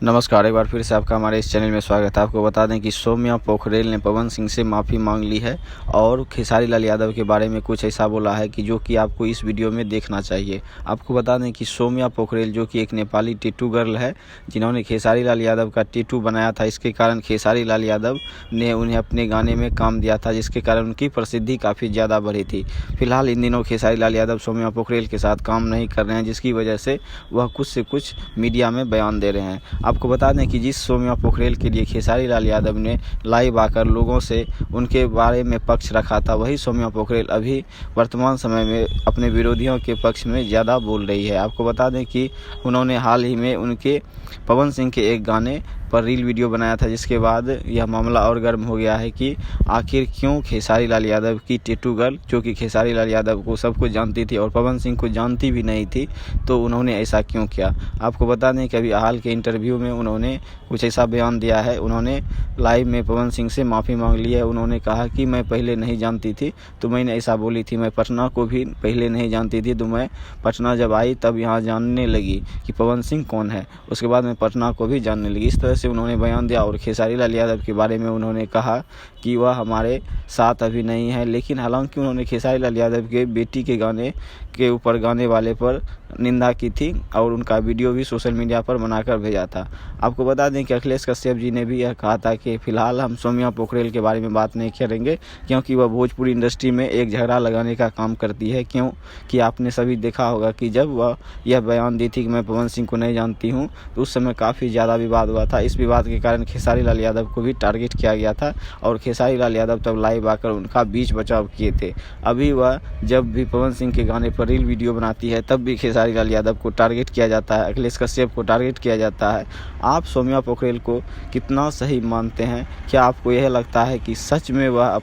नमस्कार, एक बार फिर से आपका हमारे इस चैनल में स्वागत है। आपको बता दें कि सौम्या पोखरेल ने पवन सिंह से माफ़ी मांग ली है और खेसारी लाल यादव के बारे में कुछ ऐसा बोला है कि जो कि आपको इस वीडियो में देखना चाहिए। आपको बता दें कि सौम्या पोखरेल जो कि एक नेपाली टैटू गर्ल है, जिन्होंने खेसारी लाल यादव का टैटू बनाया था। इसके कारण खेसारी लाल यादव ने उन्हें अपने गाने में काम दिया था, जिसके कारण उनकी प्रसिद्धि काफ़ी ज़्यादा बढ़ी थी। फिलहाल इन दिनों खेसारी लाल यादव सौम्या पोखरेल के साथ काम नहीं कर रहे हैं, जिसकी वजह से वह कुछ से कुछ मीडिया में बयान दे रहे हैं। आपको बता दें कि जिस सौम्या पोखरेल के लिए खेसारी लाल यादव ने लाइव आकर लोगों से उनके बारे में पक्ष रखा था, वही सौम्या पोखरेल अभी वर्तमान समय में अपने विरोधियों के पक्ष में ज़्यादा बोल रही है। आपको बता दें कि उन्होंने हाल ही में उनके पवन सिंह के एक गाने पर रील वीडियो बनाया था, जिसके बाद यह मामला और गर्म हो गया है कि आखिर क्यों खेसारी लाल यादव की टैटू गर्ल, जो कि खेसारी लाल यादव को सब कुछ जानती थी और पवन सिंह को जानती भी नहीं थी, तो उन्होंने ऐसा क्यों किया। आपको बता दें कि अभी हाल के इंटरव्यू में उन्होंने कुछ ऐसा बयान दिया है। उन्होंने लाइव में पवन सिंह से माफ़ी मांग ली है। उन्होंने कहा कि मैं पहले नहीं जानती थी तो मैंने ऐसा बोली थी, मैं पटना को भी पहले नहीं जानती थी, तो मैं पटना जब आई तब यहाँ जानने लगी कि पवन सिंह कौन है, उसके बाद मैं पटना को भी जानने लगी। इस तरह से उन्होंने बयान दिया और खेसारी लाल यादव के बारे में उन्होंने कहा कि वह हमारे साथ अभी नहीं है। लेकिन हालांकि उन्होंने खेसारी लाल यादव के बेटी के गाने के ऊपर गाने वाले पर निंदा की थी और उनका वीडियो भी सोशल मीडिया पर बनाकर भेजा था। आपको बता दें कि अखिलेश कश्यप जी ने भी यह कहा था कि फ़िलहाल हम सौम्या पोखरेल के बारे में बात नहीं करेंगे, क्योंकि वह भोजपुरी इंडस्ट्री में एक झगड़ा लगाने का काम करती है। क्यों कि आपने सभी देखा होगा कि जब वह यह बयान दी थी कि मैं पवन सिंह को नहीं जानती हूँ, तो उस समय काफ़ी ज़्यादा विवाद हुआ था। इस विवाद के कारण खेसारी लाल यादव को भी टारगेट किया गया था और खेसारी लाल यादव तब लाइव आकर उनका बीच बचाव किए थे। अभी वह जब भी पवन सिंह के गाने पर रील वीडियो बनाती है, तब भी खेसारी लाल यादव को टारगेट किया जाता है, अखिलेश कश्यप को टारगेट किया जाता है। आप सौम्या पोखरेल को कितना सही मानते हैं? क्या आपको यह लगता है कि सच में वह